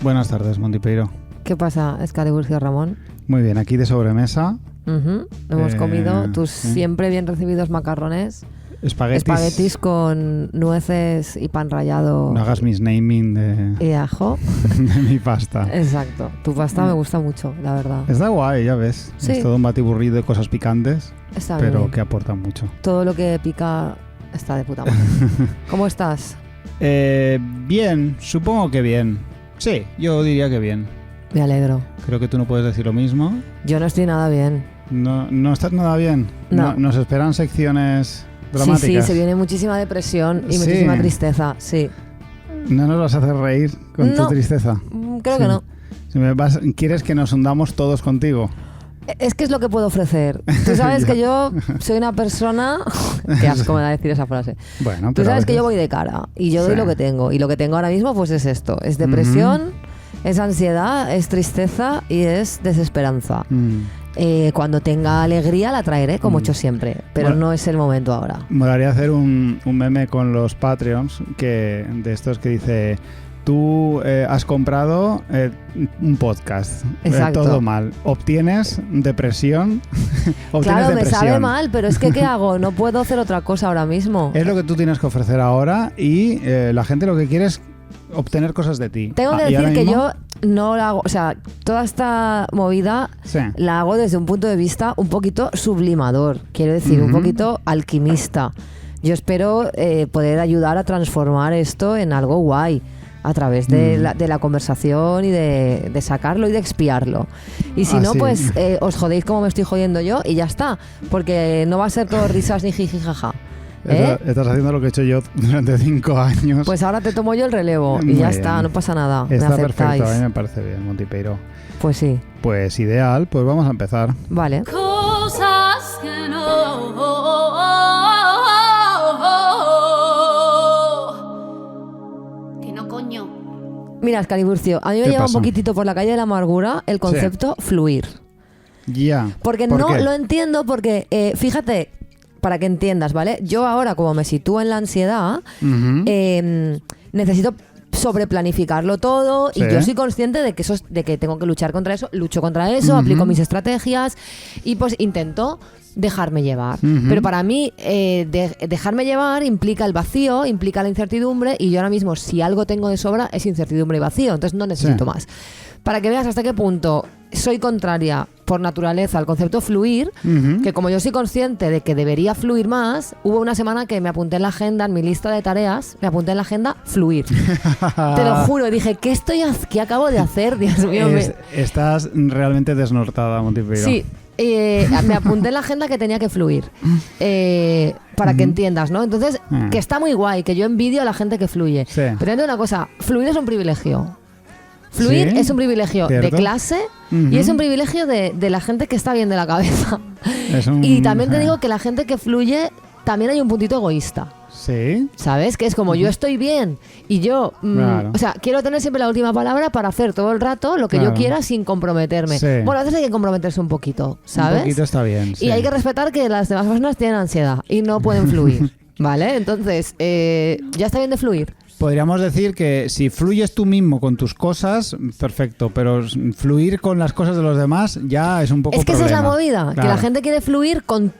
Buenas tardes, Montipeiro. ¿Qué pasa, Escaliburcio Ramón? Muy bien, aquí de sobremesa. Hemos comido tus siempre bien recibidos macarrones. Espaguetis con nueces y pan rallado. No hagas mis naming y ajo. de mi pasta. Exacto. Tu pasta me gusta mucho, la verdad. Está guay, ya ves. Sí. Es todo un batiburrillo de cosas picantes, Está pero bien. que aportan mucho. Todo lo que pica está de puta madre. ¿Cómo estás? Bien, supongo que bien. Sí, yo diría que bien. Me alegro. Creo que tú no puedes decir lo mismo. Yo no estoy nada bien. ¿No estás nada bien? No. ¿Nos esperan secciones dramáticas? Sí, se viene muchísima depresión y Sí. muchísima tristeza, sí. ¿No nos vas a hacer reír con tu No. tristeza? Creo Sí. que no. Si ¿Quieres que nos hundamos todos contigo? Es que es lo que puedo ofrecer. Tú sabes Ya. que yo soy una persona... Qué asco me da decir esa frase. Bueno, Tú pero a sabes que veces- yo voy de cara y yo doy Sí. lo que tengo. Y lo que tengo ahora mismo pues es esto. Es depresión, es ansiedad, es tristeza y es desesperanza. Cuando tenga alegría la traeré, como he hecho siempre. Pero Bueno. no es el momento ahora. Molaría hacer un meme con los Patreons de estos que dice: tú has comprado un podcast, Exacto. todo mal, obtienes depresión, Claro, me depresión. sabe mal, pero es que ¿qué hago? No puedo hacer otra cosa ahora mismo. Es lo que tú tienes que ofrecer ahora y la gente lo que quiere es obtener cosas de ti. Tengo que ¿y ahora decir que mismo? yo no la hago, o sea, toda esta movida Sí. la hago desde un punto de vista un poquito sublimador, quiero decir, un poquito alquimista. Yo espero poder ayudar a transformar esto en algo guay a través de la conversación y de sacarlo y de expiarlo. Y si no, sí. pues os jodéis como me estoy jodiendo yo y ya está, porque no va a ser todo risas ni jiji jaja. Estás haciendo lo que he hecho yo durante 5 años. Pues ahora te tomo yo el relevo Muy y ya bien. está, no pasa nada. Está me aceptáis. perfecto, a mí me parece bien, Montipeiro. Pues sí, Pues ideal, pues vamos a empezar. vale. Cosas que no, coño. Mira, Escaliburcio, a mí me ¿Qué lleva pasa? un poquitito por la calle de la amargura el concepto fluir. Ya. Porque ¿Por no qué? lo entiendo, porque fíjate, para que entiendas, ¿vale? Yo ahora, como me sitúo en la ansiedad, Ujú. necesito sobreplanificarlo todo Sí. y yo soy consciente de que de que tengo que luchar contra eso, lucho contra eso, aplico mis estrategias y pues intento dejarme llevar. Pero para mí dejarme llevar implica el vacío, implica la incertidumbre y yo ahora mismo si algo tengo de sobra es incertidumbre y vacío, entonces no necesito Sí. más. Para que veas hasta qué punto soy contraria por naturaleza al concepto fluir, Ujú. que como yo soy consciente de que debería fluir más, hubo una semana que me apunté en la agenda, en mi lista de tareas, me apunté en la agenda fluir. Te lo juro, dije, ¿qué acabo de hacer? Dios mío, Estás realmente desnortada, Montipeiro. Sí, me apunté en la agenda que tenía que fluir. Para que entiendas, ¿no? Entonces, que está muy guay, que yo envidio a la gente que fluye. Sí. Pero te digo una cosa, fluir es un privilegio. Fluir Sí, es un privilegio de cierto. clase y es un privilegio de la gente que está bien de la cabeza. Y también te digo que la gente que fluye también hay un puntito egoísta. Sí. ¿Sabes? Que es como yo estoy bien y yo, Claro. o sea, quiero tener siempre la última palabra para hacer todo el rato lo que Claro. yo quiera sin comprometerme. Sí. Bueno, a veces hay que comprometerse un poquito, ¿sabes? Un poquito está bien. Y hay que respetar que las demás personas tienen ansiedad y no pueden fluir, ¿vale? Entonces, ya está bien de fluir. Podríamos decir que si fluyes tú mismo con tus cosas, perfecto, pero fluir con las cosas de los demás ya es un poco Es que esa es la problema. movida, que Claro. la gente quiere fluir con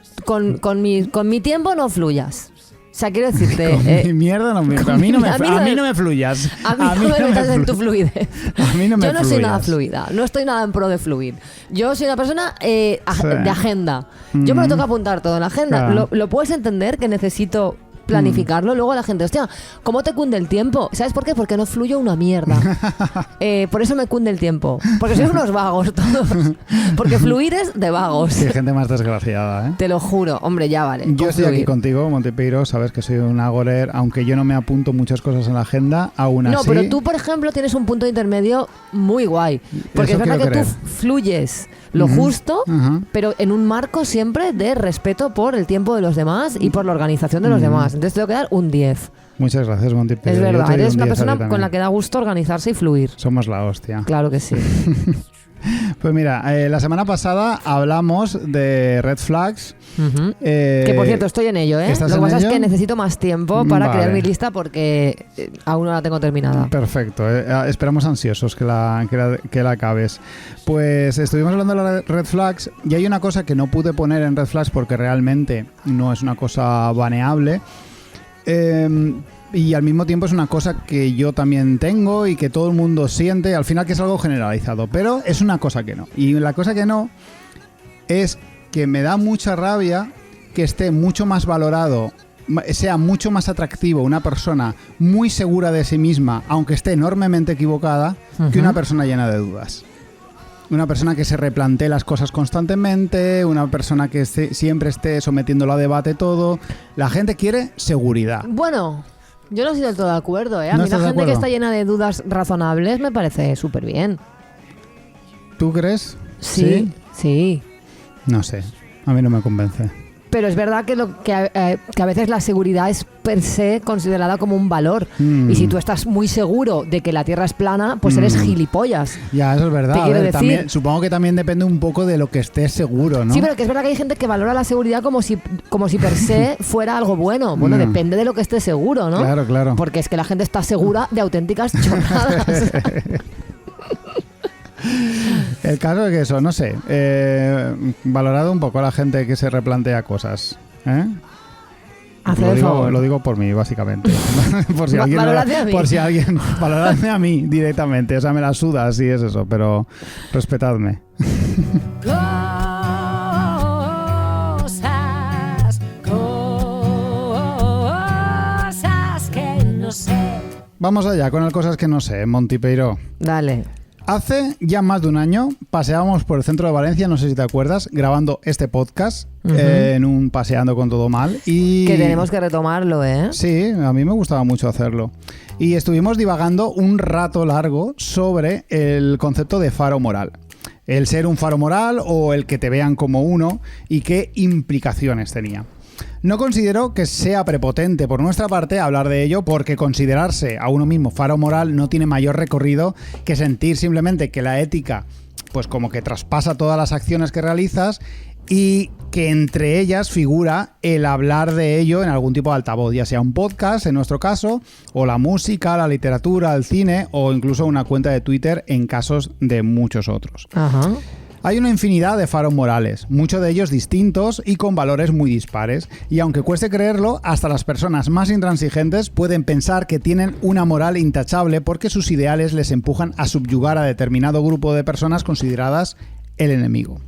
mi tiempo, no fluyas. O sea, quiero decirte... Con mi mierda no me, a mí no me, a mí a mí no me fluyas. A mí no me metas en tu fluidez. A mí no me Yo no soy nada fluyas. fluida, no estoy nada en pro de fluir. Yo soy una persona de agenda. Yo me lo tengo que apuntar todo en la agenda. Claro. Lo puedes entender que necesito planificarlo. Luego la gente, hostia, ¿cómo te cunde el tiempo? ¿Sabes por qué? Porque no fluyo una mierda. Por eso me cunde el tiempo. Porque sois unos vagos todos. Porque fluir es de vagos. Sí, gente más desgraciada, ¿eh? Te lo juro, hombre, ya vale. Yo con estoy aquí fluir. contigo, Montipeiro, sabes que soy un agorer, aunque yo no me apunto muchas cosas en la agenda, aún así... No, pero tú, por ejemplo, tienes un punto intermedio muy guay. Porque Eso es verdad que quiero tú creer. fluyes lo justo, Ajá. pero en un marco siempre de respeto por el tiempo de los demás y por la organización de los demás. Entonces te tengo que dar un 10. Muchas gracias, Montipeiro. Es Yo verdad, te doy eres un una 10 a ti persona también. con la que da gusto organizarse y fluir. Somos la hostia. Claro que sí. Pues mira, la semana pasada hablamos de red flags. Que por cierto, estoy en ello, ¿eh? Lo que pasa es que necesito más tiempo para crear mi lista porque aún no la tengo terminada. Perfecto, esperamos ansiosos que la acabes. Pues estuvimos hablando de las red flags y hay una cosa que no pude poner en red flags porque realmente no es una cosa baneable. Y al mismo tiempo es una cosa que yo también tengo y que todo el mundo siente, al final que es algo generalizado, pero es una cosa que no. Y la cosa que no es que me da mucha rabia que esté mucho más valorado, sea mucho más atractivo una persona muy segura de sí misma, aunque esté enormemente equivocada, que una persona llena de dudas. Una persona que se replantee las cosas constantemente, una persona que siempre esté sometiéndolo a debate todo. La gente quiere seguridad. Bueno, yo no estoy del todo de acuerdo, ¿eh? A mí la gente que está llena de dudas razonables me parece súper bien. ¿Tú crees? Sí. No sé, a mí no me convence. Pero es verdad que a veces la seguridad es per se considerada como un valor. Y si tú estás muy seguro de que la Tierra es plana, pues eres gilipollas. Ya, eso es verdad. Te quiero decir. También, supongo que también depende un poco de lo que estés seguro, ¿no? Sí, pero que es verdad que hay gente que valora la seguridad como si per se fuera algo bueno. Bueno, depende de lo que estés seguro, ¿no? Claro. Porque es que la gente está segura de auténticas chorradas. El caso es que eso, no sé, valorado un poco a la gente que se replantea cosas, ¿eh? Lo digo por mí, básicamente. por si alguien valoradme a mí directamente, o sea, me la suda si es eso, pero respetadme. Cosas que no sé. Vamos allá con el cosas que no sé, Monty Peiró. Dale. Hace ya más de un año paseábamos por el centro de Valencia, no sé si te acuerdas, grabando este podcast en un Paseando con Todo Mal. Y que tenemos que retomarlo, ¿eh? Sí, a mí me gustaba mucho hacerlo. Y estuvimos divagando un rato largo sobre el concepto de faro moral. El ser un faro moral o el que te vean como uno y qué implicaciones tenía. No considero que sea prepotente por nuestra parte hablar de ello porque considerarse a uno mismo faro moral no tiene mayor recorrido que sentir simplemente que la ética pues como que traspasa todas las acciones que realizas y que entre ellas figura el hablar de ello en algún tipo de altavoz, ya sea un podcast en nuestro caso, o la música, la literatura, el cine o incluso una cuenta de Twitter en casos de muchos otros. Ajá. Hay una infinidad de faros morales, muchos de ellos distintos y con valores muy dispares, y aunque cueste creerlo, hasta las personas más intransigentes pueden pensar que tienen una moral intachable porque sus ideales les empujan a subyugar a determinado grupo de personas consideradas el enemigo.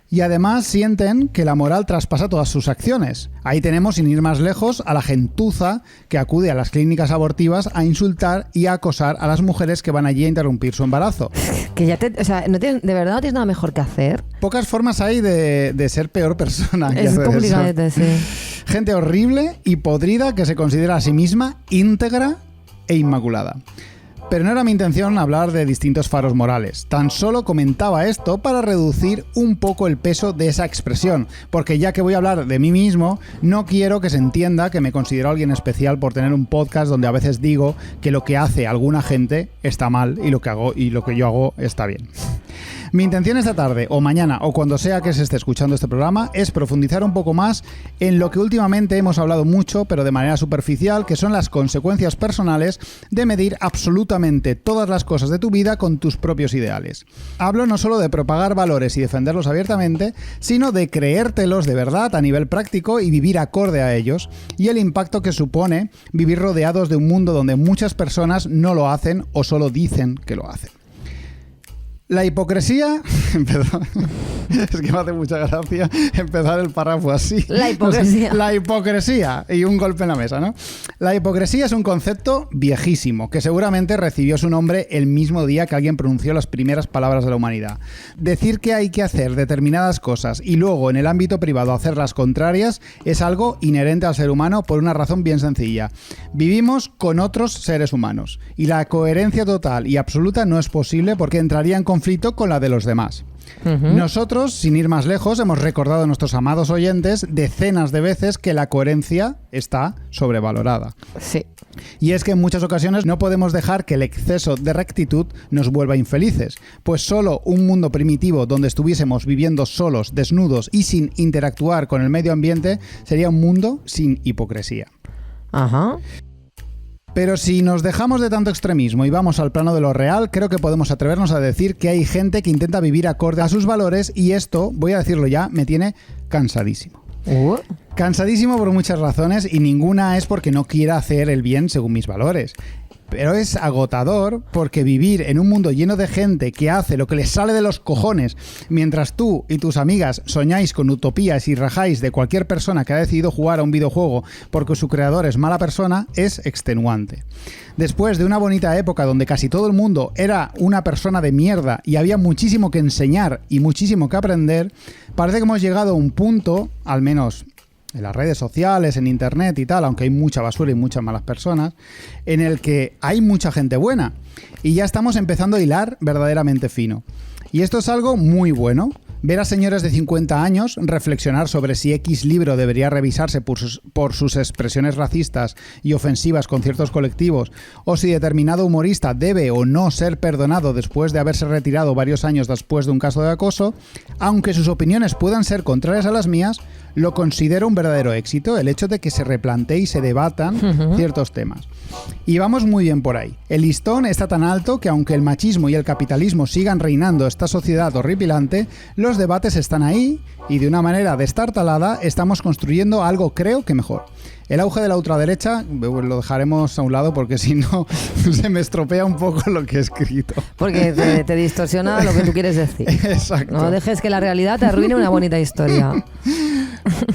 Y además sienten que la moral traspasa todas sus acciones. Ahí tenemos, sin ir más lejos, a la gentuza que acude a las clínicas abortivas a insultar y a acosar a las mujeres que van allí a interrumpir su embarazo. Que ya o sea, ¿de verdad no tienes nada mejor que hacer? Pocas formas hay de ser peor persona. Es complicado, sí. Gente horrible y podrida que se considera a sí misma íntegra e inmaculada. Pero no era mi intención hablar de distintos faros morales. Tan solo comentaba esto para reducir un poco el peso de esa expresión, porque ya que voy a hablar de mí mismo, no quiero que se entienda que me considero alguien especial por tener un podcast donde a veces digo que lo que hace alguna gente está mal y lo que yo hago está bien. Mi intención esta tarde o mañana o cuando sea que se esté escuchando este programa es profundizar un poco más en lo que últimamente hemos hablado mucho, pero de manera superficial, que son las consecuencias personales de medir absolutamente todas las cosas de tu vida con tus propios ideales. Hablo no solo de propagar valores y defenderlos abiertamente, sino de creértelos de verdad a nivel práctico y vivir acorde a ellos, y el impacto que supone vivir rodeados de un mundo donde muchas personas no lo hacen o solo dicen que lo hacen. La hipocresía... Es que me hace mucha gracia empezar el párrafo así. La hipocresía. La hipocresía. Y un golpe en la mesa, ¿no? La hipocresía es un concepto viejísimo, que seguramente recibió su nombre el mismo día que alguien pronunció las primeras palabras de la humanidad. Decir que hay que hacer determinadas cosas y luego en el ámbito privado hacer las contrarias es algo inherente al ser humano por una razón bien sencilla. Vivimos con otros seres humanos y la coherencia total y absoluta no es posible porque entraría en conflicto con la de los demás. Nosotros, sin ir más lejos, hemos recordado a nuestros amados oyentes decenas de veces que la coherencia está sobrevalorada. Sí. Y es que en muchas ocasiones no podemos dejar que el exceso de rectitud nos vuelva infelices, pues solo un mundo primitivo donde estuviésemos viviendo solos, desnudos y sin interactuar con el medio ambiente sería un mundo sin hipocresía. Ajá. Pero si nos dejamos de tanto extremismo y vamos al plano de lo real, creo que podemos atrevernos a decir que hay gente que intenta vivir acorde a sus valores y esto, voy a decirlo ya, me tiene cansadísimo. Cansadísimo por muchas razones y ninguna es porque no quiera hacer el bien según mis valores. Pero es agotador porque vivir en un mundo lleno de gente que hace lo que les sale de los cojones mientras tú y tus amigas soñáis con utopías y rajáis de cualquier persona que ha decidido jugar a un videojuego porque su creador es mala persona es extenuante. Después de una bonita época donde casi todo el mundo era una persona de mierda y había muchísimo que enseñar y muchísimo que aprender, parece que hemos llegado a un punto, al menos en las redes sociales, en internet y tal, aunque hay mucha basura y muchas malas personas, en el que hay mucha gente buena y ya estamos empezando a hilar verdaderamente fino. Y esto es algo muy bueno. Ver a señores de 50 años reflexionar sobre si X libro debería revisarse por sus expresiones racistas y ofensivas con ciertos colectivos, o si determinado humorista debe o no ser perdonado después de haberse retirado varios años después de un caso de acoso, aunque sus opiniones puedan ser contrarias a las mías, lo considero un verdadero éxito, el hecho de que se replantee y se debatan ciertos temas. Y vamos muy bien por ahí. El listón está tan alto que aunque el machismo y el capitalismo sigan reinando esta sociedad horripilante, los debates están ahí y de una manera destartalada estamos construyendo algo creo que mejor. El auge de la ultraderecha lo dejaremos a un lado porque si no se me estropea un poco lo que he escrito. Porque te distorsiona lo que tú quieres decir. Exacto. No dejes que la realidad te arruine una bonita historia.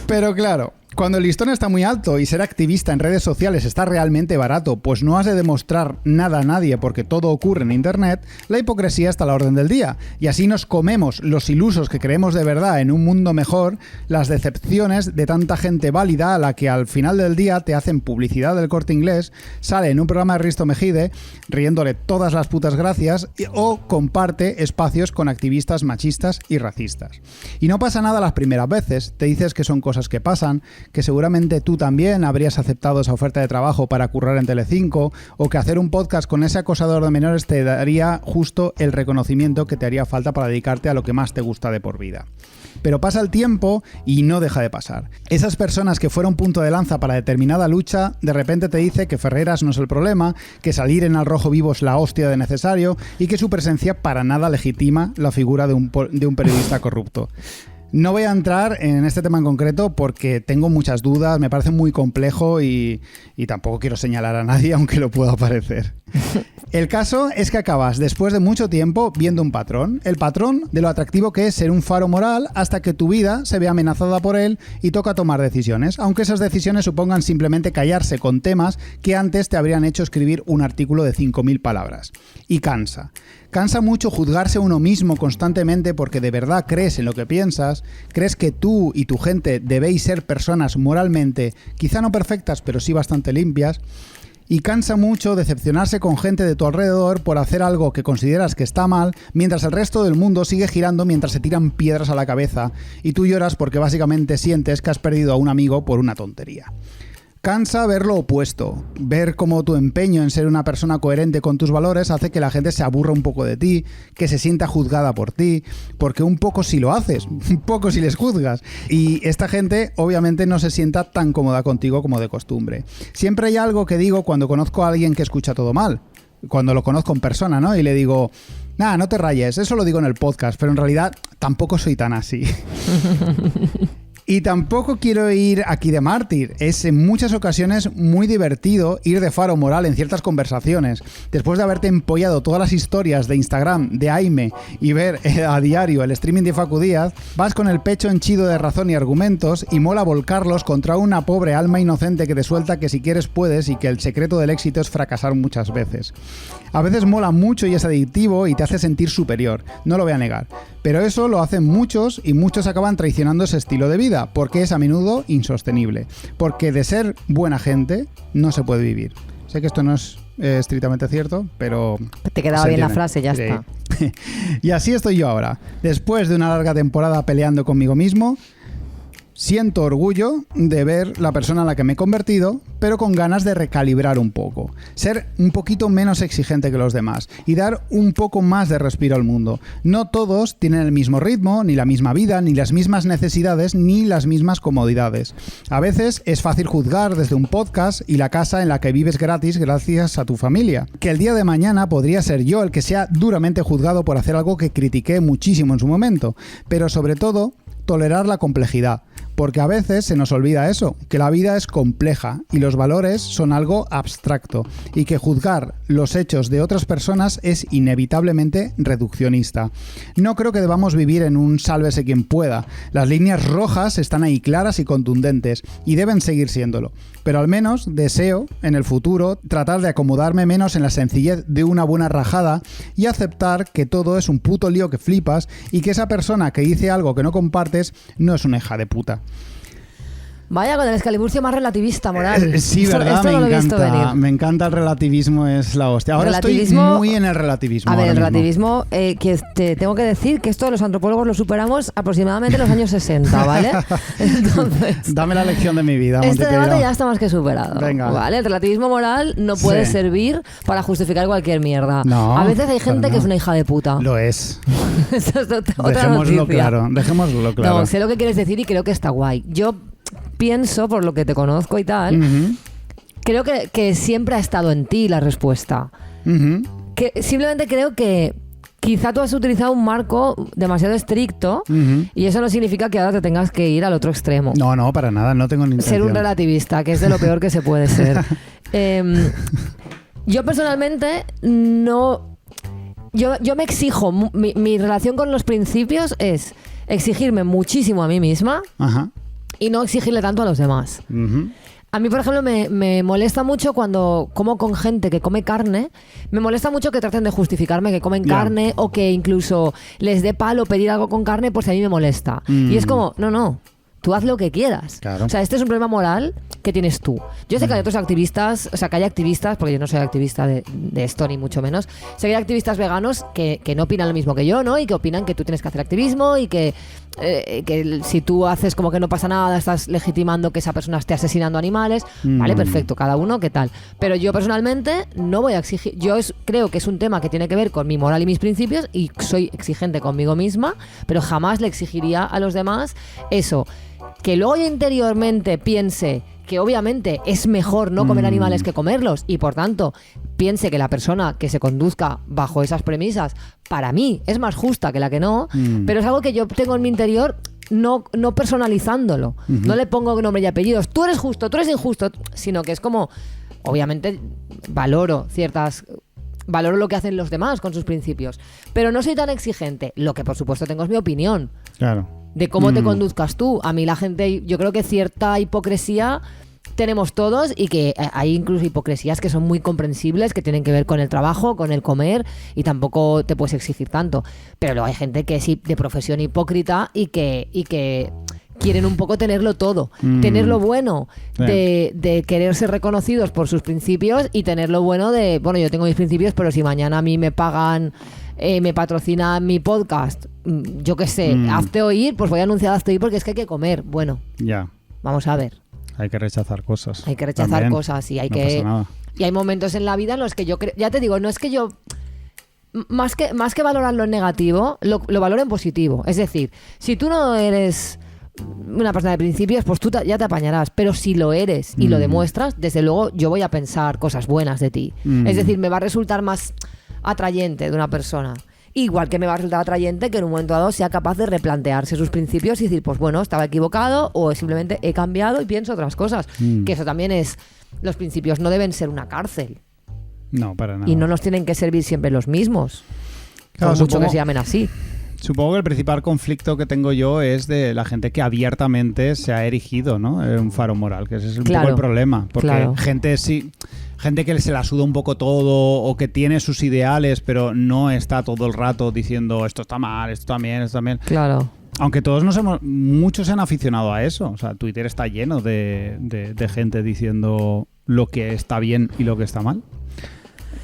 Pero claro, cuando el listón está muy alto y ser activista en redes sociales está realmente barato, pues no has de demostrar nada a nadie porque todo ocurre en internet, la hipocresía está a la orden del día. Y así nos comemos los ilusos que creemos de verdad en un mundo mejor, las decepciones de tanta gente válida a la que al final del día te hacen publicidad del Corte Inglés, sale en un programa de Risto Mejide riéndole todas las putas gracias o comparte espacios con activistas machistas y racistas. Y no pasa nada las primeras veces, te dices que son cosas que pasan, que seguramente tú también habrías aceptado esa oferta de trabajo para currar en Telecinco, o que hacer un podcast con ese acosador de menores te daría justo el reconocimiento que te haría falta para dedicarte a lo que más te gusta de por vida. Pero pasa el tiempo y no deja de pasar. Esas personas que fueron punto de lanza para determinada lucha, de repente te dice que Ferreras no es el problema, que salir en Al Rojo Vivo es la hostia de necesario y que su presencia para nada legitima la figura de un periodista corrupto. No voy a entrar en este tema en concreto porque tengo muchas dudas, me parece muy complejo y tampoco quiero señalar a nadie, aunque lo pueda parecer. El caso es que acabas, después de mucho tiempo, viendo un patrón. El patrón de lo atractivo que es ser un faro moral hasta que tu vida se ve amenazada por él y toca tomar decisiones, aunque esas decisiones supongan simplemente callarse con temas que antes te habrían hecho escribir un artículo de 5.000 palabras. Y cansa. Cansa mucho juzgarse uno mismo constantemente porque de verdad crees en lo que piensas, crees que tú y tu gente debéis ser personas moralmente, quizá no perfectas, pero sí bastante limpias. Y cansa mucho decepcionarse con gente de tu alrededor por hacer algo que consideras que está mal, mientras el resto del mundo sigue girando mientras se tiran piedras a la cabeza y tú lloras porque básicamente sientes que has perdido a un amigo por una tontería. Cansa ver lo opuesto, ver cómo tu empeño en ser una persona coherente con tus valores hace que la gente se aburra un poco de ti, que se sienta juzgada por ti, porque un poco si lo haces, un poco si les juzgas. Y esta gente obviamente no se sienta tan cómoda contigo como de costumbre. Siempre hay algo que digo cuando conozco a alguien que escucha todo mal, cuando lo conozco en persona, ¿no? Y le digo, nada, no te rayes, eso lo digo en el podcast, pero en realidad tampoco soy tan así. Y tampoco quiero ir aquí de mártir. Es en muchas ocasiones muy divertido ir de faro moral en ciertas conversaciones. Después de haberte empollado todas las historias de Instagram de Aime y ver a diario el streaming de Facu Díaz, vas con el pecho henchido de razón y argumentos y mola volcarlos contra una pobre alma inocente que te suelta que si quieres puedes y que el secreto del éxito es fracasar muchas veces. A veces mola mucho y es adictivo y te hace sentir superior, no lo voy a negar. Pero eso lo hacen muchos y muchos acaban traicionando ese estilo de vida, porque es a menudo insostenible. Porque de ser buena gente no se puede vivir. Sé que esto no es estrictamente cierto, pero... Te quedaba bien la frase, ya está. Y así estoy yo ahora. Después de una larga temporada peleando conmigo mismo, Siento orgullo de ver la persona en la que me he convertido, pero con ganas de recalibrar un poco, ser un poquito menos exigente que los demás y dar un poco más de respiro al mundo. No todos tienen el mismo ritmo, ni la misma vida, ni las mismas necesidades, ni las mismas comodidades. A veces es fácil juzgar desde un podcast y la casa en la que vives gratis gracias a tu familia. Que el día de mañana podría ser yo el que sea duramente juzgado por hacer algo que critiqué muchísimo en su momento, pero sobre todo tolerar la complejidad. Porque a veces se nos olvida eso, que la vida es compleja y los valores son algo abstracto y que juzgar los hechos de otras personas es inevitablemente reduccionista. No creo que debamos vivir en un sálvese quien pueda. Las líneas rojas están ahí claras y contundentes y deben seguir siéndolo. Pero al menos deseo, en el futuro, tratar de acomodarme menos en la sencillez de una buena rajada y aceptar que todo es un puto lío que flipas y que esa persona que dice algo que no compartes no es una hija de puta. Vaya, con el Excaliburcio más relativista, Moral. Sí, ¿verdad? Esto no lo he visto venir. Me encanta el relativismo, es la hostia. Ahora estoy muy en el relativismo. A ver, el relativismo, que te tengo que decir que esto los antropólogos lo superamos aproximadamente en los años 60, ¿vale? Entonces, dame la lección de mi vida, este Montepiedra. debate ya está más que superado. Venga. ¿Vale? El relativismo moral no puede servir para justificar cualquier mierda. No, a veces hay gente que es una hija de puta. Lo es. Eso es otra Dejémoslo noticia. claro, dejémoslo claro. No, sé lo que quieres decir y creo que está guay. Yo pienso, por lo que te conozco y tal, creo que siempre ha estado en ti la respuesta. Que simplemente creo que quizá tú has utilizado un marco demasiado estricto y eso no significa que ahora te tengas que ir al otro extremo. No, para nada, no tengo ni intención. Ser un relativista, que es de lo peor que se puede ser. Yo personalmente no... Yo me exijo, mi relación con los principios es exigirme muchísimo a mí misma. Ajá. Y no exigirle tanto a los demás. A mí, por ejemplo, me molesta mucho cuando como con gente que come carne. Me molesta mucho que traten de justificarme que comen carne o que incluso les dé palo pedir algo con carne, pues a mí me molesta. Y es como, no. Tú haz lo que quieras. Claro. O sea, este es un problema moral que tienes tú. Yo sé que hay otros activistas, o sea, que hay activistas, porque yo no soy activista de esto, ni mucho menos. Sé que hay activistas veganos que no opinan lo mismo que yo, ¿no? Y que opinan que tú tienes que hacer activismo y que si tú haces como que no pasa nada, estás legitimando que esa persona esté asesinando animales. Vale, perfecto, cada uno, ¿qué tal? Pero yo personalmente no voy a exigir. Creo que es un tema que tiene que ver con mi moral y mis principios y soy exigente conmigo misma, pero jamás le exigiría a los demás eso. Que luego yo interiormente piense que obviamente es mejor no comer animales que comerlos y por tanto piense que la persona que se conduzca bajo esas premisas para mí es más justa que la que no, pero es algo que yo tengo en mi interior no personalizándolo. No le pongo nombre y apellidos. Tú eres justo, tú eres injusto, sino que es como, obviamente valoro lo que hacen los demás con sus principios, pero no soy tan exigente. Lo que por supuesto tengo es mi opinión. Claro. De cómo te conduzcas tú. A mí la gente, yo creo que cierta hipocresía tenemos todos y que hay incluso hipocresías que son muy comprensibles, que tienen que ver con el trabajo, con el comer y tampoco te puedes exigir tanto. Pero luego hay gente que es de profesión hipócrita y que quieren un poco tenerlo todo. Tener lo bueno de querer ser reconocidos por sus principios y tener lo bueno de, bueno, yo tengo mis principios, pero si mañana a mí me pagan, me patrocina mi podcast, yo qué sé, hazte oír, pues voy a anunciar hazte oír porque es que hay que comer. Bueno, vamos a ver. Hay que rechazar cosas. Hay que rechazar también. cosas y hay No que... pasa nada. Y hay momentos en la vida en los que yo creo... Ya te digo, no es que yo... Más que valorarlo en negativo, lo valoro en positivo. Es decir, si tú no eres una persona de principios, pues tú ya te apañarás. Pero si lo eres y lo demuestras, desde luego yo voy a pensar cosas buenas de ti. Es decir, me va a resultar más atrayente de una persona. Igual que me va a resultar atrayente que en un momento dado sea capaz de replantearse sus principios y decir, pues bueno, estaba equivocado o simplemente he cambiado y pienso otras cosas. Que eso también es... Los principios no deben ser una cárcel. No, para nada. Y no nos tienen que servir siempre los mismos. Claro, por mucho que se llamen así. Supongo que el principal conflicto que tengo yo es de la gente que abiertamente se ha erigido, ¿no? Un faro moral, que ese es un poco el problema. Porque gente que se la suda un poco todo o que tiene sus ideales, pero no está todo el rato diciendo esto está mal, esto también, esto también. Claro. Aunque muchos se han aficionado a eso. O sea, Twitter está lleno de gente diciendo lo que está bien y lo que está mal.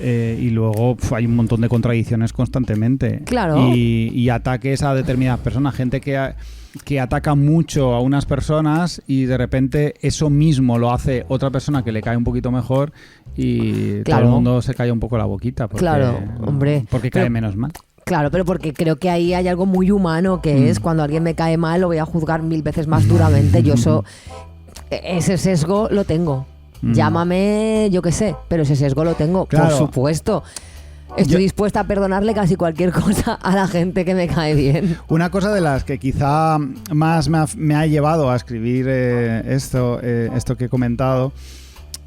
Y luego hay un montón de contradicciones constantemente. Claro. Y ataques a determinadas personas, gente que ataca mucho a unas personas y de repente eso mismo lo hace otra persona que le cae un poquito mejor y todo el mundo se calla un poco la boquita porque, hombre. Porque cae menos mal. Claro, pero porque creo que ahí hay algo muy humano que es cuando alguien me cae mal lo voy a juzgar 1000 veces más duramente. Yo ese sesgo lo tengo. Llámame, yo qué sé, pero ese sesgo lo tengo, claro. por supuesto. Estoy dispuesta a perdonarle casi cualquier cosa a la gente que me cae bien. Una cosa de las que quizá más me ha llevado a escribir esto que he comentado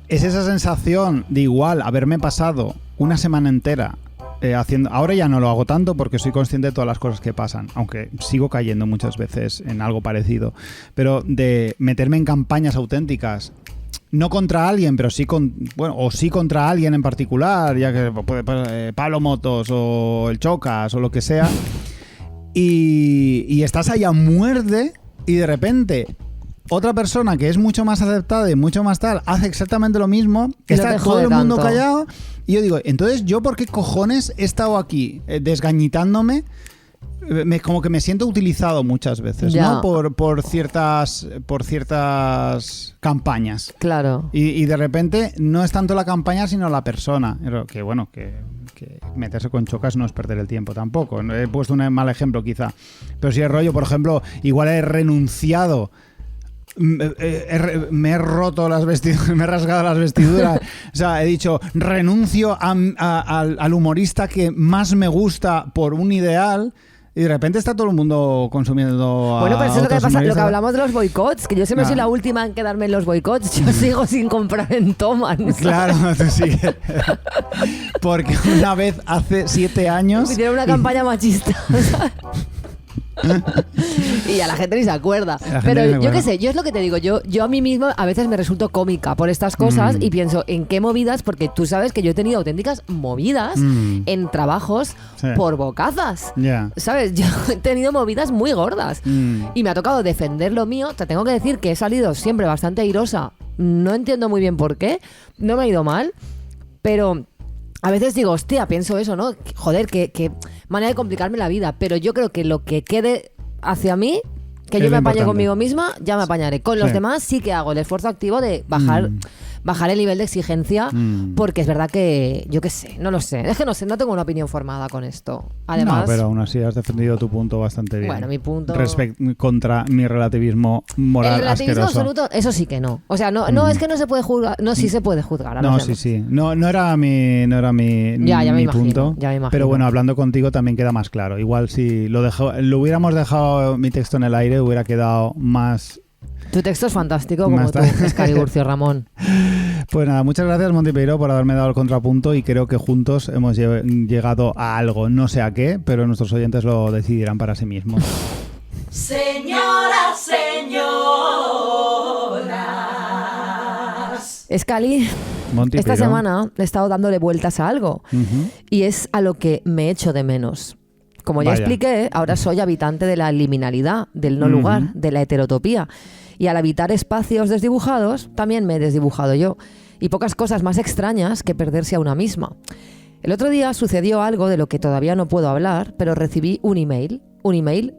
es esa sensación de igual haberme pasado una semana entera haciendo... Ahora ya no lo hago tanto porque soy consciente de todas las cosas que pasan, aunque sigo cayendo muchas veces en algo parecido. Pero de meterme en campañas auténticas, no contra alguien, pero sí sí contra alguien en particular, ya que Pablo Motos o el Chocas o lo que sea, y estás ahí a muerte y de repente otra persona que es mucho más aceptada y mucho más tal hace exactamente lo mismo, que está todo el mundo callado, y yo digo, entonces ¿yo por qué cojones he estado aquí desgañitándome? Como que me siento utilizado muchas veces, ¿no? Por ciertas campañas. Claro. Y de repente no es tanto la campaña sino la persona. Que bueno, que meterse con Chocas no es perder el tiempo tampoco. He puesto un mal ejemplo quizá. Pero si es rollo, por ejemplo, igual he renunciado, me he roto las vestiduras, me he rasgado las vestiduras. O sea, he dicho, renuncio al humorista que más me gusta por un ideal. Y de repente está todo el mundo consumiendo Bueno, pero eso es lo que pasa, humoristas. lo que hablamos de los boicots, que yo siempre soy la última en quedarme en los boicots. Yo sigo sin comprar en Thomann, ¿sabes? Claro, tú sigues. Porque una vez hace 7 años... Hicieron una campaña machista, ¿sabes? Y a la gente ni se acuerda. Pero yo qué sé, yo es lo que te digo, yo a mí misma a veces me resulto cómica por estas cosas y pienso en qué movidas, porque tú sabes que yo he tenido auténticas movidas en trabajos por bocazas. ¿Sabes? Yo he tenido movidas muy gordas y me ha tocado defender lo mío. Te tengo que decir que he salido siempre bastante airosa. No entiendo muy bien por qué. No me ha ido mal, pero... A veces digo, hostia, pienso eso, ¿no? Joder, que manera de complicarme la vida. Pero yo creo que lo que quede hacia mí, que yo me apañe conmigo misma, ya me apañaré. Con los demás sí que hago el esfuerzo activo de bajar el nivel de exigencia, porque es verdad que, yo qué sé, no lo sé. Es que no sé, no tengo una opinión formada con esto. Además, no, pero aún así has defendido tu punto bastante bien. Bueno, mi punto... contra mi relativismo moral asqueroso. El relativismo absoluto, eso sí que no. O sea, no es que no se puede juzgar, no, sí se puede juzgar. A los demás. Sí. No era mi ya me imagino, punto. Ya me imagino. Pero bueno, hablando contigo también queda más claro. Igual si lo hubiéramos dejado mi texto en el aire, hubiera quedado más... Tu texto es fantástico, como tú, Escariburcio, Ramón. Pues nada, muchas gracias, Monty Peiró, por haberme dado el contrapunto, y creo que juntos hemos llegado a algo, no sé a qué, pero nuestros oyentes lo decidirán para sí mismos. Señoras, señoras. Escali, esta semana he estado dándole vueltas a algo, y es a lo que me echo de menos. Como ya expliqué, ahora soy habitante de la liminalidad, del no lugar, de la heterotopía. Y al habitar espacios desdibujados, también me he desdibujado yo. Y pocas cosas más extrañas que perderse a una misma. El otro día sucedió algo de lo que todavía no puedo hablar, pero recibí un email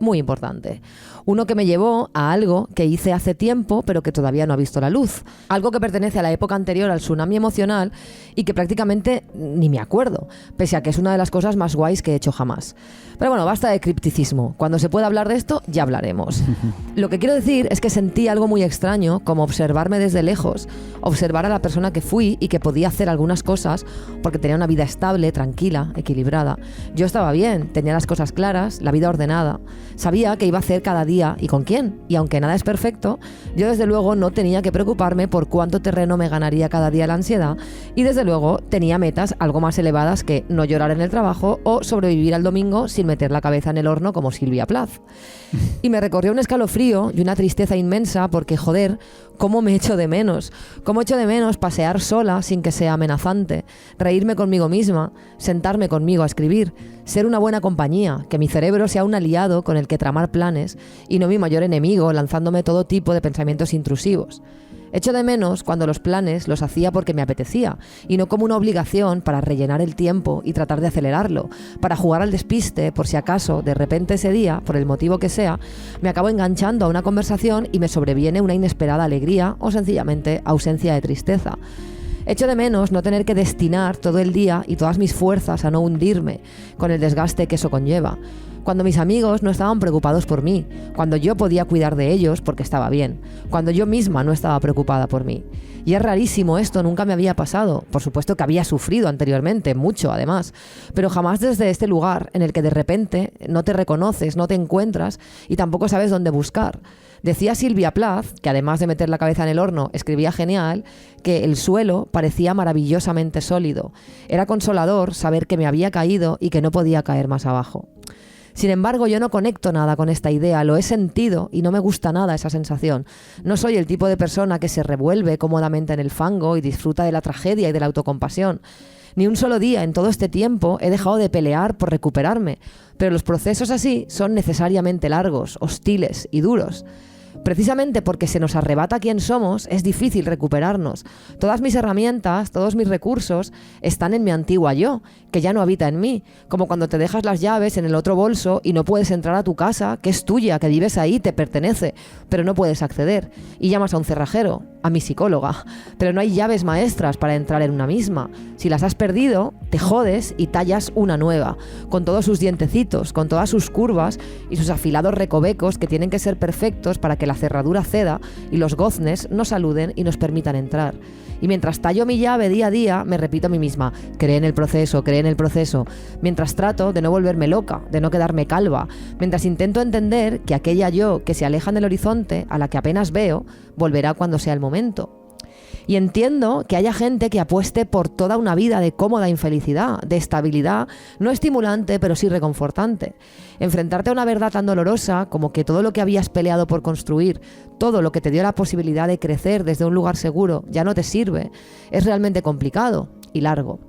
muy importante. Uno que me llevó a algo que hice hace tiempo, pero que todavía no ha visto la luz. Algo que pertenece a la época anterior al tsunami emocional y que prácticamente ni me acuerdo, pese a que es una de las cosas más guays que he hecho jamás. Pero bueno, basta de cripticismo. Cuando se pueda hablar de esto, ya hablaremos. Lo que quiero decir es que sentí algo muy extraño, como observarme desde lejos, observar a la persona que fui y que podía hacer algunas cosas porque tenía una vida estable, tranquila, equilibrada. Yo estaba bien, tenía las cosas claras, la vida ordenada. Sabía que iba a hacer cada día y con quién. Y aunque nada es perfecto, yo desde luego no tenía que preocuparme por cuánto terreno me ganaría cada día la ansiedad, y desde luego tenía metas algo más elevadas que no llorar en el trabajo o sobrevivir al domingo sin meter la cabeza en el horno como Silvia Plath. Y me recorrió un escalofrío y una tristeza inmensa porque, joder, ¿cómo me echo de menos? ¿Cómo echo de menos pasear sola sin que sea amenazante? Reírme conmigo misma, sentarme conmigo a escribir, ser una buena compañía, que mi cerebro sea un aliado con el que tramar planes y no mi mayor enemigo lanzándome todo tipo de pensamientos intrusivos. Echo de menos cuando los planes los hacía porque me apetecía y no como una obligación para rellenar el tiempo y tratar de acelerarlo, para jugar al despiste por si acaso de repente ese día, por el motivo que sea, me acabo enganchando a una conversación y me sobreviene una inesperada alegría o sencillamente ausencia de tristeza. Echo de menos no tener que destinar todo el día y todas mis fuerzas a no hundirme con el desgaste que eso conlleva. Cuando mis amigos no estaban preocupados por mí, cuando yo podía cuidar de ellos porque estaba bien, cuando yo misma no estaba preocupada por mí. Y es rarísimo esto, nunca me había pasado. Por supuesto que había sufrido anteriormente, mucho además, pero jamás desde este lugar en el que de repente no te reconoces, no te encuentras y tampoco sabes dónde buscar. Decía Silvia Plath, que además de meter la cabeza en el horno, escribía genial, que el suelo parecía maravillosamente sólido. Era consolador saber que me había caído y que no podía caer más abajo. Sin embargo, yo no conecto nada con esta idea, lo he sentido y no me gusta nada esa sensación. No soy el tipo de persona que se revuelve cómodamente en el fango y disfruta de la tragedia y de la autocompasión. Ni un solo día en todo este tiempo he dejado de pelear por recuperarme, pero los procesos así son necesariamente largos, hostiles y duros. Precisamente porque se nos arrebata quién somos, es difícil recuperarnos. Todas mis herramientas, todos mis recursos están en mi antigua yo, que ya no habita en mí. Como cuando te dejas las llaves en el otro bolso y no puedes entrar a tu casa, que es tuya, que vives ahí, te pertenece, pero no puedes acceder. Y llamas a un cerrajero, a mi psicóloga. Pero no hay llaves maestras para entrar en una misma. Si las has perdido, te jodes y tallas una nueva, con todos sus dientecitos, con todas sus curvas y sus afilados recovecos que tienen que ser perfectos para que la cerradura ceda y los goznes nos saluden y nos permitan entrar. Y mientras tallo mi llave día a día, me repito a mí misma, cree en el proceso, mientras trato de no volverme loca, de no quedarme calva, mientras intento entender que aquella yo que se aleja en el horizonte, a la que apenas veo, volverá cuando sea el momento. Y entiendo que haya gente que apueste por toda una vida de cómoda infelicidad, de estabilidad, no estimulante, pero sí reconfortante. Enfrentarte a una verdad tan dolorosa como que todo lo que habías peleado por construir, todo lo que te dio la posibilidad de crecer desde un lugar seguro, ya no te sirve, es realmente complicado y largo.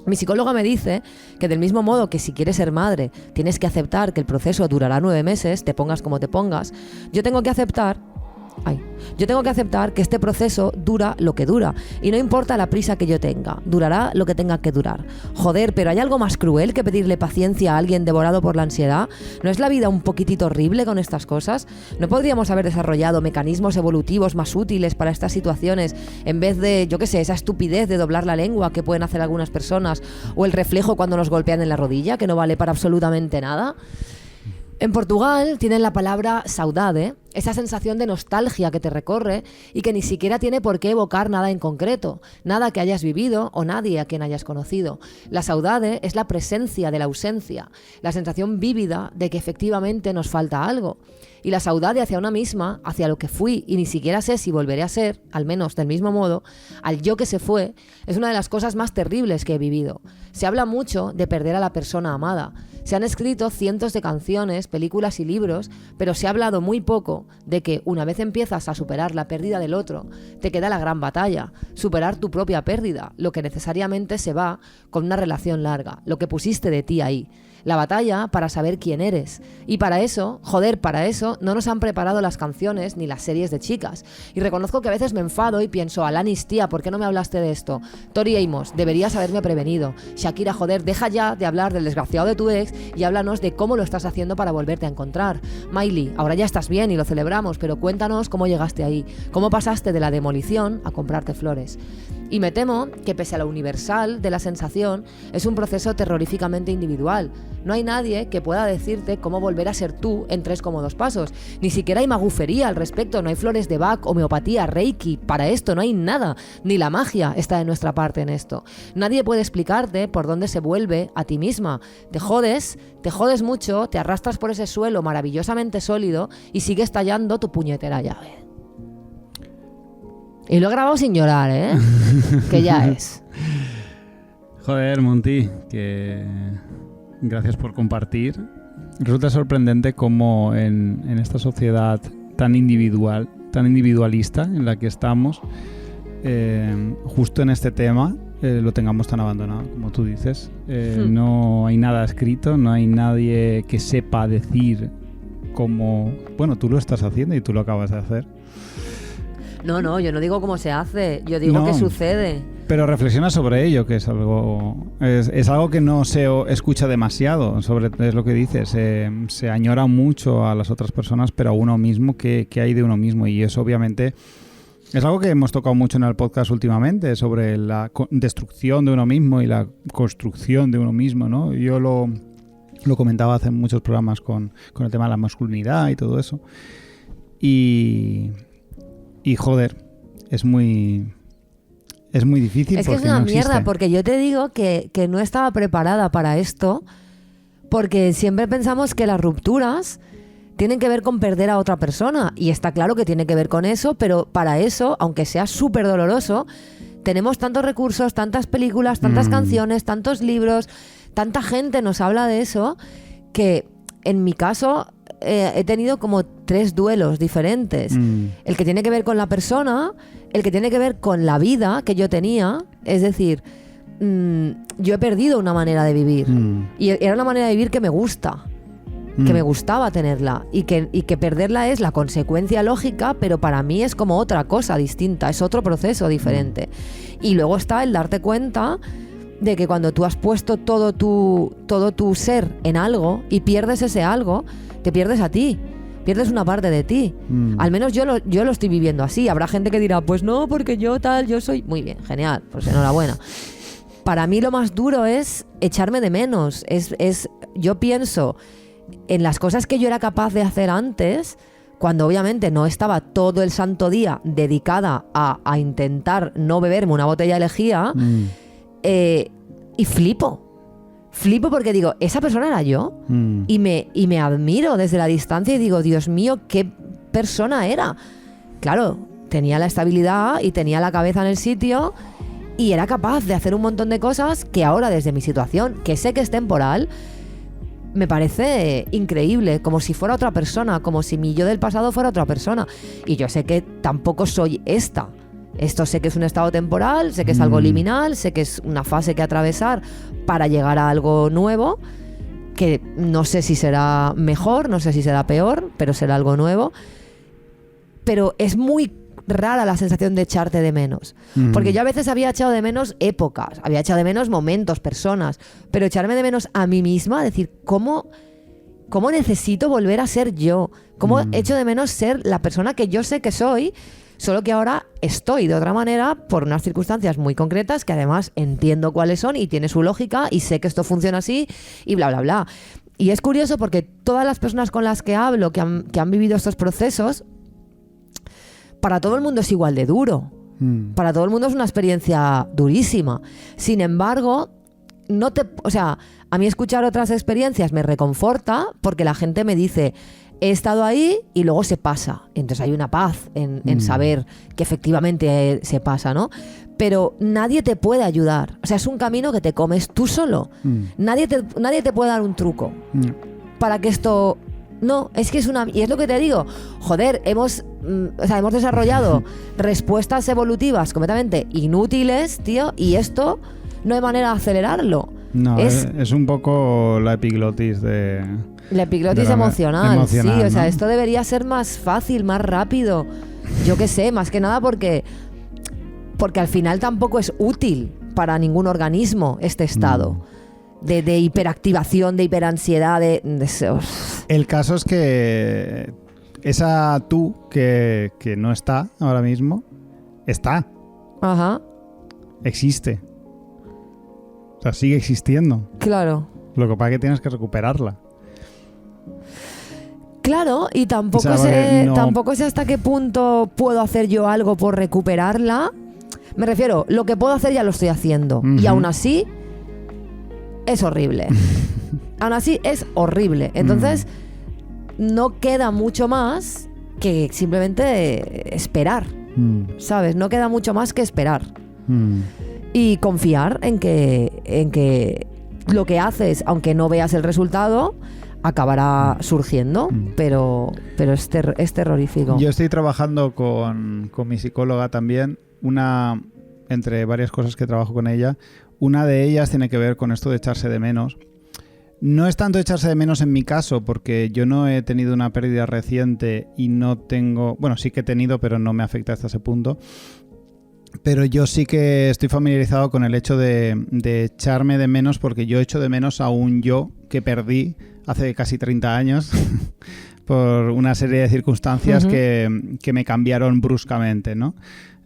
Mi psicóloga me dice que del mismo modo que si quieres ser madre tienes que aceptar que el proceso durará 9 meses, te pongas como te pongas, yo tengo que aceptar que este proceso dura lo que dura y no importa la prisa que yo tenga, durará lo que tenga que durar. Joder, pero ¿hay algo más cruel que pedirle paciencia a alguien devorado por la ansiedad? ¿No es la vida un poquitito horrible con estas cosas? ¿No podríamos haber desarrollado mecanismos evolutivos más útiles para estas situaciones en vez de, yo qué sé, esa estupidez de doblar la lengua que pueden hacer algunas personas o el reflejo cuando nos golpean en la rodilla, que no vale para absolutamente nada? En Portugal tienen la palabra saudade, esa sensación de nostalgia que te recorre y que ni siquiera tiene por qué evocar nada en concreto, nada que hayas vivido o nadie a quien hayas conocido. La saudade es la presencia de la ausencia, la sensación vívida de que efectivamente nos falta algo. Y la saudade hacia una misma, hacia lo que fui y ni siquiera sé si volveré a ser, al menos del mismo modo, al yo que se fue, es una de las cosas más terribles que he vivido. Se habla mucho de perder a la persona amada. Se han escrito cientos de canciones, películas y libros, pero se ha hablado muy poco de que una vez empiezas a superar la pérdida del otro, te queda la gran batalla, superar tu propia pérdida, lo que necesariamente se va con una relación larga, lo que pusiste de ti ahí. La batalla para saber quién eres. Y para eso, no nos han preparado las canciones ni las series de chicas. Y reconozco que a veces me enfado y pienso, Alanis, tía, ¿por qué no me hablaste de esto? Tori Amos, deberías haberme prevenido. Shakira, joder, deja ya de hablar del desgraciado de tu ex y háblanos de cómo lo estás haciendo para volverte a encontrar. Miley, ahora ya estás bien y lo celebramos, pero cuéntanos cómo llegaste ahí. ¿Cómo pasaste de la demolición a comprarte flores? Y me temo que pese a lo universal de la sensación, es un proceso terroríficamente individual. No hay nadie que pueda decirte cómo volver a ser tú en 3 cómodos pasos. Ni siquiera hay magufería al respecto, no hay flores de Bach, homeopatía, reiki. Para esto no hay nada, ni la magia está de nuestra parte en esto. Nadie puede explicarte por dónde se vuelve a ti misma. Te jodes mucho, te arrastras por ese suelo maravillosamente sólido y sigues tallando tu puñetera llave. Y lo he grabado sin llorar, ¿eh? Que ya es. Joder, Monty, que gracias por compartir. Resulta sorprendente cómo en esta sociedad tan individual, tan individualista en la que estamos, justo en este tema lo tengamos tan abandonado, como tú dices. No hay nada escrito, no hay nadie que sepa decir cómo... Bueno, tú lo estás haciendo y tú lo acabas de hacer. No, yo no digo cómo se hace, yo digo qué sucede. Pero reflexiona sobre ello, que es algo que no se escucha demasiado. Es lo que dices, se añora mucho a las otras personas, pero a uno mismo, ¿qué hay de uno mismo? Y eso obviamente es algo que hemos tocado mucho en el podcast últimamente, sobre la destrucción de uno mismo y la construcción de uno mismo, ¿no? Yo lo comentaba hace muchos programas con el tema de la masculinidad y todo eso. Y joder, es muy difícil. Es que es una mierda, porque yo te digo que no estaba preparada para esto, porque siempre pensamos que las rupturas tienen que ver con perder a otra persona, y está claro que tiene que ver con eso, pero para eso, aunque sea súper doloroso, tenemos tantos recursos, tantas películas, tantas canciones, tantos libros, tanta gente nos habla de eso, que en mi caso he tenido como 3 duelos diferentes. El que tiene que ver con la persona, el que tiene que ver con la vida que yo tenía, es decir, yo he perdido una manera de vivir, y era una manera de vivir que me gusta, que me gustaba tenerla, y que perderla es la consecuencia lógica, pero para mí es como otra cosa distinta, es otro proceso diferente. Y luego está el darte cuenta de que cuando tú has puesto todo tu ser en algo y pierdes ese algo, te pierdes a ti, pierdes una parte de ti. Al menos yo lo estoy viviendo así. Habrá gente que dirá, pues no, porque yo soy... Muy bien, genial, pues enhorabuena. Para mí lo más duro es echarme de menos. Yo pienso en las cosas que yo era capaz de hacer antes, cuando obviamente no estaba todo el santo día dedicada a intentar no beberme una botella de lejía, y flipo porque digo, esa persona era yo, y me admiro desde la distancia y digo, Dios mío, qué persona era. Claro, tenía la estabilidad y tenía la cabeza en el sitio y era capaz de hacer un montón de cosas que ahora, desde mi situación, que sé que es temporal, me parece increíble, como si fuera otra persona, como si mi yo del pasado fuera otra persona. Y yo sé que tampoco soy esta. Esto sé que es un estado temporal, sé que es algo liminal, sé que es una fase que atravesar para llegar a algo nuevo, que no sé si será mejor, no sé si será peor, pero será algo nuevo. Pero es muy rara la sensación de echarte de menos, porque yo a veces había echado de menos épocas, había echado de menos momentos, personas, pero echarme de menos a mí misma, decir, ¿cómo necesito volver a ser yo? ¿Cómo echo de menos ser la persona que yo sé que soy? Solo que ahora estoy de otra manera por unas circunstancias muy concretas que además entiendo cuáles son y tiene su lógica y sé que esto funciona así y bla, bla, bla. Y es curioso porque todas las personas con las que hablo que han vivido estos procesos, para todo el mundo es igual de duro. Para todo el mundo es una experiencia durísima. Sin embargo, a mí escuchar otras experiencias me reconforta porque la gente me dice, he estado ahí y luego se pasa. Entonces hay una paz en saber que efectivamente se pasa, ¿no? Pero nadie te puede ayudar. O sea, es un camino que te comes tú solo. Nadie te puede dar un truco para que esto... No, es que es una... Y es lo que te digo. Joder, hemos desarrollado respuestas evolutivas completamente inútiles, tío, y esto no hay manera de acelerarlo. No, es un poco la epiglotis de... La epiglotis emocional, sí, ¿no? O sea, esto debería ser más fácil, más rápido. Yo qué sé, más que nada porque al final tampoco es útil para ningún organismo este estado de hiperactivación, de hiperansiedad, El caso es que esa tú que no está ahora mismo, está. Ajá. Existe. O sea, sigue existiendo. Claro. Lo que pasa es que tienes que recuperarla. Claro, y tampoco sé hasta qué punto puedo hacer yo algo por recuperarla. Me refiero, lo que puedo hacer ya lo estoy haciendo. Y aún así es horrible. Aún así es horrible. Entonces no queda mucho más que simplemente esperar. ¿Sabes? No queda mucho más que esperar. Y confiar en que lo que haces, aunque no veas el resultado, acabará surgiendo, pero es terrorífico. Yo estoy trabajando con mi psicóloga también, entre varias cosas que trabajo con ella. Una de ellas tiene que ver con esto de echarse de menos. No es tanto echarse de menos en mi caso, porque yo no he tenido una pérdida reciente y no tengo... Bueno, sí que he tenido, pero no me afecta hasta ese punto. Pero yo sí que estoy familiarizado con el hecho de echarme de menos, porque yo echo de menos a un yo que perdí hace casi 30 años por una serie de circunstancias que me cambiaron bruscamente, ¿no?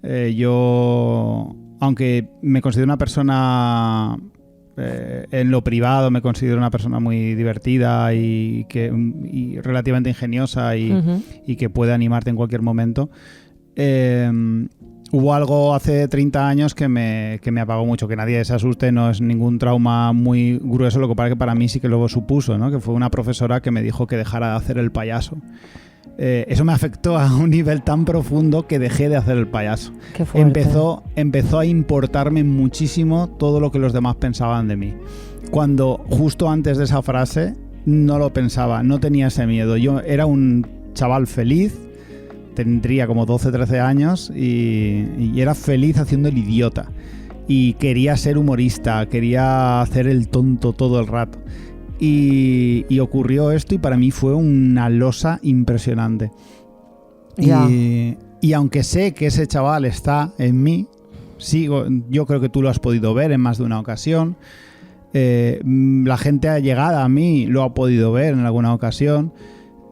Yo, aunque me considero una persona... en lo privado me considero una persona muy divertida y relativamente ingeniosa y que puede animarte en cualquier momento. Hubo algo hace 30 años que me apagó mucho, que nadie se asuste, no es ningún trauma muy grueso, lo que pasa es que para mí sí que lo supuso, ¿no? Que fue una profesora que me dijo que dejara de hacer el payaso. Eso me afectó a un nivel tan profundo que dejé de hacer el payaso. Qué fuerte. Empezó a importarme muchísimo todo lo que los demás pensaban de mí. Cuando justo antes de esa frase no lo pensaba, no tenía ese miedo. Yo era un chaval feliz, tendría como 12, 13 años y era feliz haciendo el idiota. Y quería ser humorista, quería hacer el tonto todo el rato. Y ocurrió esto y para mí fue una losa impresionante. Ya. Y aunque sé que ese chaval está en mí, yo creo que tú lo has podido ver en más de una ocasión. La gente allegada a mí lo ha podido ver en alguna ocasión.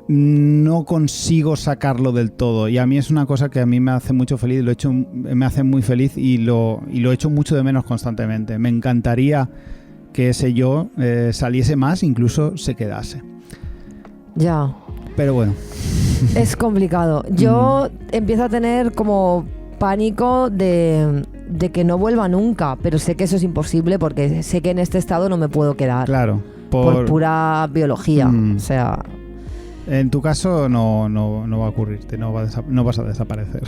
No consigo sacarlo del todo y a mí es una cosa que a mí me hace mucho feliz, me hace muy feliz y lo echo mucho de menos constantemente. Me encantaría que ese yo saliese más, incluso se quedase. Ya. Pero bueno. Es complicado. Yo empiezo a tener como pánico de que no vuelva nunca, pero sé que eso es imposible porque sé que en este estado no me puedo quedar. Claro. Por pura biología. O sea... En tu caso no va a ocurrirte, no vas a desaparecer.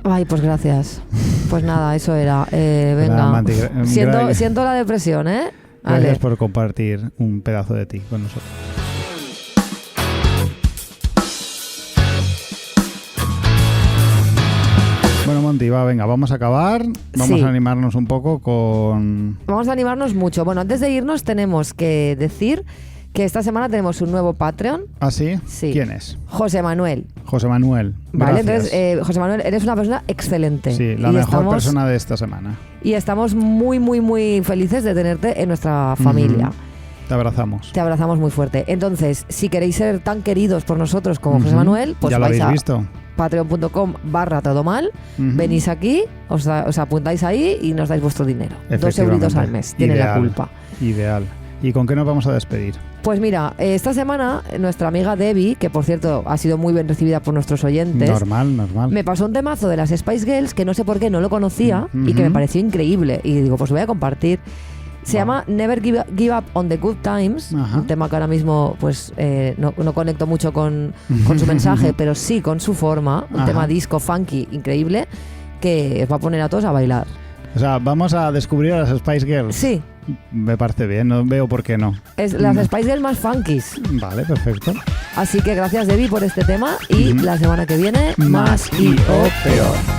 Ay, pues gracias. Pues nada, eso era. Venga. Manti, siento la depresión, ¿eh? Gracias Vale. por compartir un pedazo de ti con nosotros. Bueno, Monty, venga, vamos a acabar. Vamos a animarnos un poco con... Vamos a animarnos mucho. Bueno, antes de irnos tenemos que decir que esta semana tenemos un nuevo Patreon. ¿Ah, sí? Sí. ¿Quién es? José Manuel. José Manuel. Vale, Gracias. entonces, José Manuel, eres una persona excelente. Sí, la mejor persona de esta semana. Y estamos muy, muy, muy felices de tenerte en nuestra familia. Te abrazamos. Te abrazamos muy fuerte. Entonces, si queréis ser tan queridos por nosotros como José Manuel, pues ya lo vais habéis a visto. patreon.com/todomal, venís aquí, os apuntáis ahí y nos dais vuestro dinero. 2 euritos al mes, tiene la culpa. Ideal. ¿Y con qué nos vamos a despedir? Pues mira, esta semana nuestra amiga Debbie, que por cierto ha sido muy bien recibida por nuestros oyentes, normal, me pasó un temazo de las Spice Girls que no sé por qué no lo conocía y que me pareció increíble. Y digo, pues voy a compartir. Se llama Never Give Up on the Good Times, un tema que ahora mismo pues no conecto mucho con su mensaje, pero sí con su forma, un tema disco funky increíble que os va a poner a todos a bailar. O sea, vamos a descubrir a las Spice Girls. Sí. Me parece bien, no veo por qué no. Es las Spice Girls más funkies. Vale, perfecto. Así que gracias, Debbie, por este tema y la semana que viene, más y o peor.